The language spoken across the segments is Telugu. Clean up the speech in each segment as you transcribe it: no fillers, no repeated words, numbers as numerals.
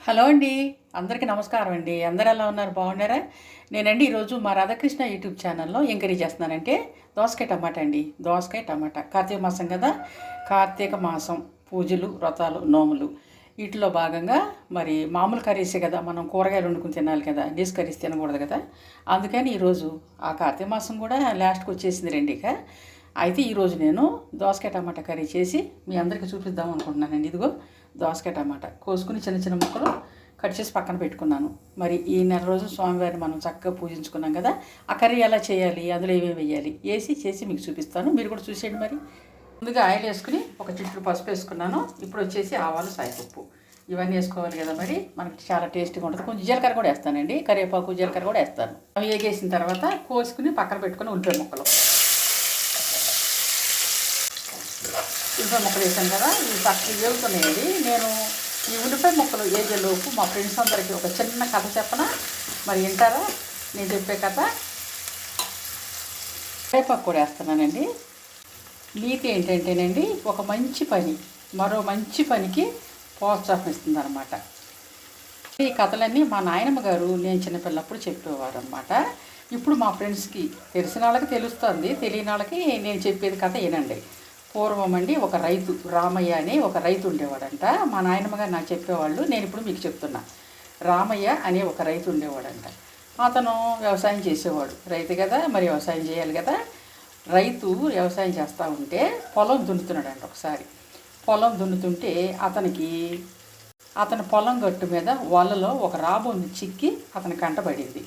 హలో అండి. అందరికీ నమస్కారం అండి. అందరూ ఎలా ఉన్నారు? బాగున్నారా? నేనండి ఈరోజు మా రాధాకృష్ణ యూట్యూబ్ ఛానల్లో ఏం కర్రీ చేస్తున్నానంటే దోసకాయ టమాటా అండి. దోసకాయ టమాటా కార్తీక మాసం కదా, కార్తీక మాసం పూజలు, వ్రతాలు, నోములు వీటిలో భాగంగా మరి మామూలు కర్రీసే కదా, మనం కూరగాయలు వండుకుని తినాలి కదా, నీసు కర్రీస్ తినకూడదు కదా. అందుకని ఈరోజు ఆ కార్తీక మాసం కూడా లాస్ట్కి వచ్చేసింది రండి. అయితే ఈరోజు నేను దోసకాయ టమాటా కర్రీ చేసి మీ అందరికీ చూపిద్దాం అనుకుంటున్నానండి. ఇదిగో దోసకాయ టమాటా కోసుకుని చిన్న చిన్న ముక్కలు కట్ చేసి పక్కన పెట్టుకున్నాను. మరి ఈ నెల రోజు స్వామివారిని మనం చక్కగా పూజించుకున్నాం కదా, ఆ కర్రీ ఎలా చేయాలి, అందులో ఏమేమి వేయాలి చేసి మీకు చూపిస్తాను. మీరు కూడా చూసేయండి. మరి ముందుగా ఆయిల్ వేసుకుని ఒక చిటికెడు పసుపు వేసుకున్నాను. ఇప్పుడు వచ్చేసి ఆవాలు, సాయిపప్పు ఇవన్నీ వేసుకోవాలి కదా, మరి మనకి చాలా టేస్టీగా ఉంటుంది. కొంచెం జీలకర్ర కూడా వేస్తానండి, కరివేపాకు జీలకర్ర కూడా వేస్తాను. అవి వేగేసిన తర్వాత కోసుకుని పక్కన పెట్టుకుని ఉల్లిపాయ ముక్కలు వేసాను కదా, ఇవి చక్కగా వేగుతున్నాయండి. నేను ఈ ఉల్లిపాయ ముక్కలు వేగేలోపు మా ఫ్రెండ్స్ అందరికీ ఒక చిన్న కథ చెప్పనా, మరి వింటారా? నేను చెప్పే కథ. కరివేపాకు కూడా వేస్తున్నానండి. నీతి ఏంటంటేనండి, ఒక మంచి పని మరో మంచి పనికి ప్రోత్సాహం ఇస్తుంది అనమాట. ఈ కథలన్నీ మా నాయనమ్మ గారు నేను చిన్నపిల్లప్పుడు చెప్పేవారు అనమాట. ఇప్పుడు మా ఫ్రెండ్స్కి తెలిసిన వాళ్ళకి తెలుస్తుంది, తెలియని వాళ్ళకి నేను చెప్పేది కథ ఏనండి. పూర్వం అండి ఒక రైతు, రామయ్య అనే ఒక రైతు ఉండేవాడంట. మా నాయనమ్మ గారు నాకు చెప్పేవాళ్ళు, నేను ఇప్పుడు మీకు చెప్తున్నా. రామయ్య అనే ఒక రైతు ఉండేవాడంట. అతను వ్యవసాయం చేసేవాడు, రైతు కదా, మరి వ్యవసాయం చేయాలి కదా. రైతు వ్యవసాయం చేస్తూ ఉంటే పొలం దున్నుతున్నాడంట. ఒకసారి పొలం దున్నుతుంటే అతని పొలం గట్టు మీద వాళ్ళలో ఒక రాబోందు చిక్కి అతని కంట పడింది.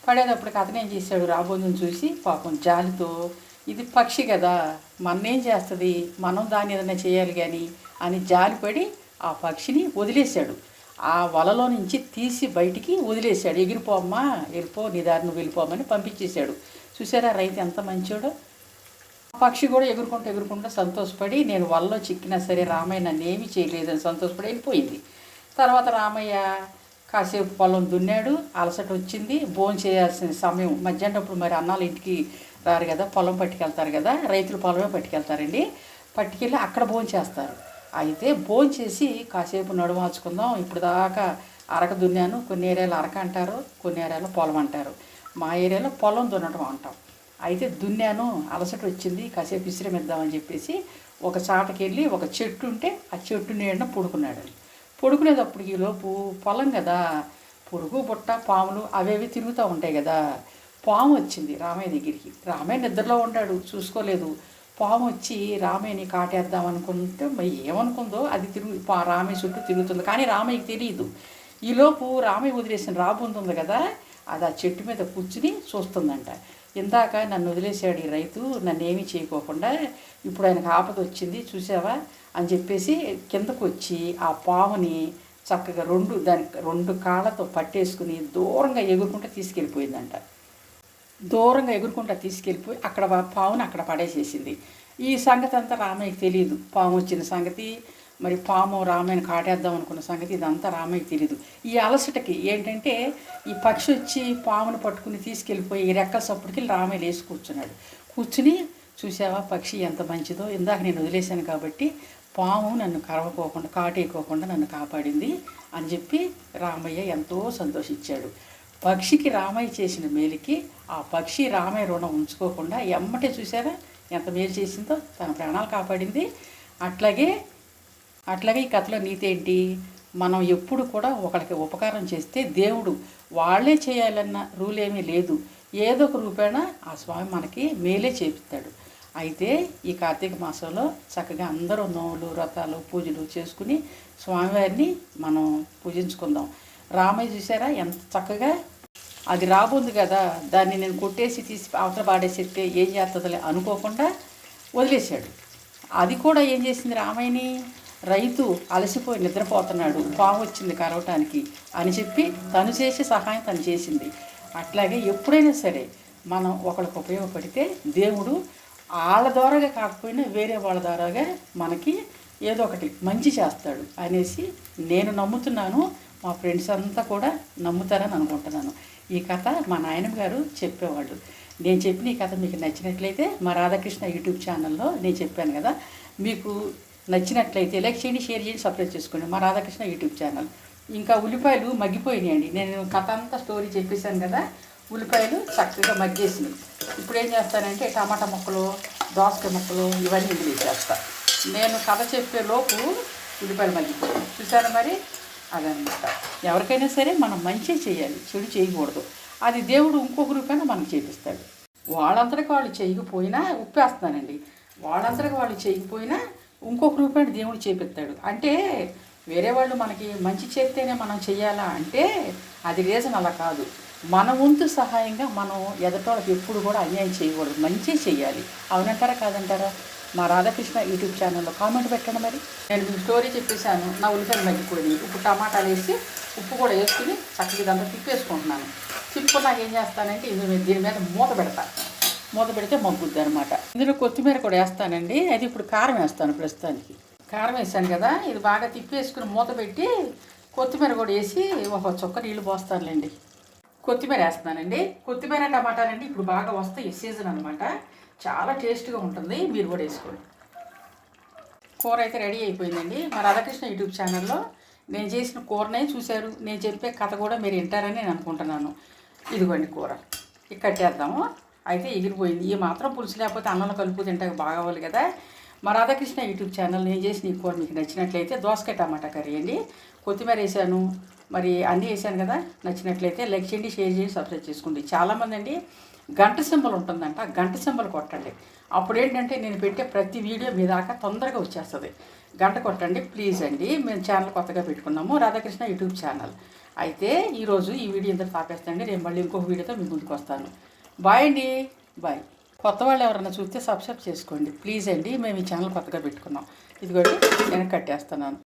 పడేటప్పటికి అతను ఏం చేశాడు, రాబోందుని చూసి పాపం జాలితో, ఇది పక్షి కదా, మన్నేం చేస్తుంది, మనం దాన్ని ఏదైనా చేయాలి కానీ అని జాలిపడి ఆ పక్షిని వదిలేశాడు. ఆ వలలో నుంచి తీసి బయటికి వదిలేశాడు. ఎగిరిపోమ్మా, వెళ్ళిపో, నీ దారి నువ్వు వెళ్ళిపోమని పంపించేశాడు. చూసారా రైతు ఎంత మంచోడో. ఆ పక్షి కూడా ఎగురుకుంటూ సంతోషపడి, నేను వలలో చిక్కినా సరే రామయ్య నన్ను ఏమీ చేయలేదని సంతోషపడి వెళ్ళిపోయింది. తర్వాత రామయ్య కాసేపు పొలం దున్నాడు, అలసట వచ్చింది, భోజనం చేయాల్సిన సమయం మధ్యాహ్నప్పుడు. మరి అన్నాలు ఇంటికి రారు కదా, పొలం పట్టుకెళ్తారు కదా, రైతులు పొలమే పట్టుకెళ్తారండి. పట్టుకెళ్ళి అక్కడ భోజనం చేస్తారు. అయితే భోజనం చేసి కాసేపు నడుమాచుకుందాం, ఇప్పుడు దాకా అరక దున్నాను, కొన్ని ఏరియాలు అరక అంటారు, కొన్ని ఏరియాలో పొలం అంటారు. మా ఏరియాలో పొలం దున్నటం అంటాం. అయితే దున్నాను, అలసట వచ్చింది, కాసేపు విశ్రమిద్దామని చెప్పేసి ఒక చాటకి వెళ్ళి ఒక చెట్టు ఉంటే ఆ చెట్టు నీడన పడుకున్నాడు. పడుకునేటప్పుడు ఈలోపు పొలం కదా, పురుగు బుట్ట పాములు అవేవి తిరుగుతూ ఉంటాయి కదా. పాము వచ్చింది రామయ్య దగ్గరికి. రామయ్య నిద్రలో ఉన్నాడు, చూసుకోలేదు. పాము వచ్చి రామయ్యని కాటేద్దాం అనుకుంటే మరి ఏమనుకుందో అది రామయ్య చుట్టూ తిరుగుతుంది, కానీ రామయ్యకి తెలియదు. ఈలోపు రామయ్య వదిలేసిన రాబుంది ఉంది కదా, అది ఆ చెట్టు మీద కూర్చుని చూస్తుందంట. ఇందాక నన్ను వదిలేశాడు ఈ రైతు, నన్ను ఏమీ చేయకోకుండా, ఇప్పుడు ఆయనకు ఆపద వచ్చింది చూసావా అని చెప్పేసి కిందకు వచ్చి ఆ పాముని చక్కగా రెండు కాళ్ళతో పట్టేసుకుని దూరంగా తీసుకెళ్ళిపోయిందంట. దూరంగా ఎగురుకుంటా తీసుకెళ్ళిపోయి అక్కడ పావుని అక్కడ పడేసేసింది. ఈ సంగతి అంతా రామయ్యకి తెలియదు, పాము వచ్చిన సంగతి, మరి పాము రామయ్యని కాటేద్దాం అనుకున్న సంగతి ఇదంతా రామయ్యకి తెలియదు. ఈ అలసటకి ఏంటంటే ఈ పక్షి వచ్చి పాముని పట్టుకుని తీసుకెళ్ళిపోయి ఈ రెక్కల సప్పుడికి రామయ్య లేచి కూర్చున్నాడు. కూర్చుని చూసావా పక్షి ఎంత మంచిదో, ఇందాక నేను వదిలేశాను కాబట్టి పాము నన్ను కరవకోకుండా కాటేయకోకుండా నన్ను కాపాడింది అని చెప్పి రామయ్య ఎంతో సంతోషించాడు. పక్షికి రామయ్య చేసిన మేలుకి ఆ పక్షి రామయ్య రుణం ఉంచుకోకుండా ఎమ్మటే చూసారా ఎంత మేలు చేసిందో, తన ప్రాణాలు కాపాడింది. అట్లాగే ఈ కథలో నీతి ఏంటి, మనం ఎప్పుడు కూడా ఒకరికి ఉపకారం చేస్తే దేవుడు వాళ్ళే చేయాలన్న రూల్ ఏమీ లేదు, ఏదో ఒక రూపేణ ఆ స్వామి మనకి మేలే చేపిస్తాడు. అయితే ఈ కార్తీక మాసంలో చక్కగా అందరూ నోములు, వ్రతాలు, పూజలు చేసుకుని స్వామివారిని మనం పూజించుకుందాం. రామయ్య చూసారా ఎంత చక్కగా, అది రాబోంది కదా, దాన్ని నేను కొట్టేసి తీసి అవతల పాడేసేస్తే ఏం చేస్తుందిలే అనుకోకుండా వదిలేశాడు. అది కూడా ఏం చేసింది రామయ్యని, రైతు అలసిపోయి నిద్రపోతున్నాడు, పాము వచ్చింది కరవటానికి అని చెప్పి తను చేసే సహాయం తను చేసింది. అట్లాగే ఎప్పుడైనా సరే మనం ఒకరికి ఉపయోగపడితే దేవుడు వాళ్ళ ద్వారాగా కాకపోయినా వేరే వాళ్ళ ద్వారాగా మనకి ఏదో ఒకటి మంచి చేస్తాడు అనేసి నేను నమ్ముతున్నాను. మా ఫ్రెండ్స్ అంతా కూడా నమ్ముతారని అనుకుంటున్నాను. ఈ కథ మా నాయనమ్మ గారు చెప్పేవాళ్ళు. నేను చెప్పిన ఈ కథ మీకు నచ్చినట్లయితే మా రాధాకృష్ణ యూట్యూబ్ ఛానల్లో నేను చెప్పాను కదా, మీకు నచ్చినట్లయితే లైక్ చేయండి, షేర్ చేయండి, సబ్స్క్రైబ్ చేసుకోండి మా రాధాకృష్ణ యూట్యూబ్ ఛానల్. ఇంకా ఉల్లిపాయలు మగ్గిపోయినాయండి. నేను కథ అంతా స్టోరీ చెప్పేశాను కదా, ఉల్లిపాయలు చక్కగా మగ్గేసినాయి. ఇప్పుడు ఏం చేస్తానంటే టమాటా ముక్కలు, దోసకాయ ముక్కలు ఇవన్నీ ఇందులో వేసేస్తా. నేను కథ చెప్పే లోపు ఉల్లిపాయలు మగ్గిపోయాయి. చూసారా మరి? అదనమాట. ఎవరికైనా సరే మనం మంచి చేయాలి, చెడు చేయకూడదు. అది దేవుడు ఇంకొక రూపాయన మనకు చేపిస్తాడు. వాళ్ళంతటికి వాళ్ళు చేయకపోయినా ఉప్పేస్తున్నానండి. వాళ్ళంతటికి వాళ్ళు చేయకపోయినా ఇంకొక రూపాయన దేవుడు చేపిస్తాడు. అంటే వేరే వాళ్ళు మనకి మంచి చేస్తేనే మనం చెయ్యాలా అంటే అది రీజన్ అలా కాదు. మన వంతు సహాయంగా మనం ఎదటోళ్ళకి ఎప్పుడు కూడా అన్యాయం చేయకూడదు, మంచి చేయాలి. అవునంటారా కాదంటారా? మా రాధాకృష్ణ యూట్యూబ్ ఛానల్లో కామెంట్ పెట్టండి. మరి నేను మీకు స్టోరీ చెప్పేశాను. నా ఉల్లిపాయలు మగ్గిపోయింది. ఇప్పుడు టమాటాలు వేసి ఉప్పు కూడా వేసుకుని చక్కగా ఇదంతా తిప్పేసుకుంటున్నాను. తిప్పుకున్నాక ఏం చేస్తానంటే దీని మీద మూత పెడతా. మూత పెడితే మగ్గుద్ది అనమాట. ఇందులో కొత్తిమీర కూడా వేస్తానండి. అది ఇప్పుడు కారం వేస్తాను. ప్రస్తుతానికి కారం వేసాను కదా, ఇది బాగా తిప్పేసుకుని మూత పెట్టి కొత్తిమీర కూడా వేసి ఒక చుక్క నీళ్ళు పోస్తానులేండి. కొత్తిమీర వేస్తున్నానండి. కొత్తిమీర టమాటాలండి ఇప్పుడు బాగా వస్తాయి, సీజన్ అనమాట. చాలా టేస్ట్గా ఉంటుంది. మీరు కూడా వేసుకోండి. కూర అయితే రెడీ అయిపోయిందండి. మా రాధాకృష్ణ యూట్యూబ్ ఛానల్లో నేను చేసిన కూరనే చూశారు. నేను చెప్పే కథ కూడా మీరు వింటారని నేను అనుకుంటున్నాను. ఇదిగోండి కూర ఇక కట్టేద్దాము. అయితే ఎగిరిపోయింది. ఈ మాత్రం పులుసు లేకపోతే అన్నంలో కలుపు తింటాక బాగోవాలి కదా. మా రాధాకృష్ణ యూట్యూబ్ ఛానల్ నేను చేసిన ఈ కూర మీకు నచ్చినట్లయితే దోసకాయ టమాటా కర్రీ అండి. కొత్తిమీర వేసాను, మరి అన్నీ వేసాను కదా. నచ్చినట్లయితే లైక్ చేయండి, షేర్ చేయండి, సబ్స్క్రైబ్ చేసుకోండి. చాలామంది అండి గంట సింబల్ ఉంటుందంట, గంట సింబల్ కొట్టండి. అప్పుడు ఏంటంటే నేను పెట్టే ప్రతి వీడియో మీ దాకా తొందరగా వచ్చేస్తుంది. గంట కొట్టండి ప్లీజ్ అండి. మేము ఛానల్ కొత్తగా పెట్టుకున్నాము, రాధాకృష్ణ యూట్యూబ్ ఛానల్. అయితే ఈరోజు ఈ వీడియో ఇంత తాపేస్తాండి. రేపు మళ్ళీ ఇంకొక వీడియోతో మీ ముందుకు వస్తాను. బాయ్ అండి, బాయ్. కొత్త వాళ్ళు ఎవరైనా చూస్తే సబ్స్క్రైబ్ చేసుకోండి ప్లీజ్ అండి. మేము ఈ ఛానల్ కొత్తగా పెట్టుకున్నాం. ఇదిగోండి నేను కట్టేస్తున్నాను.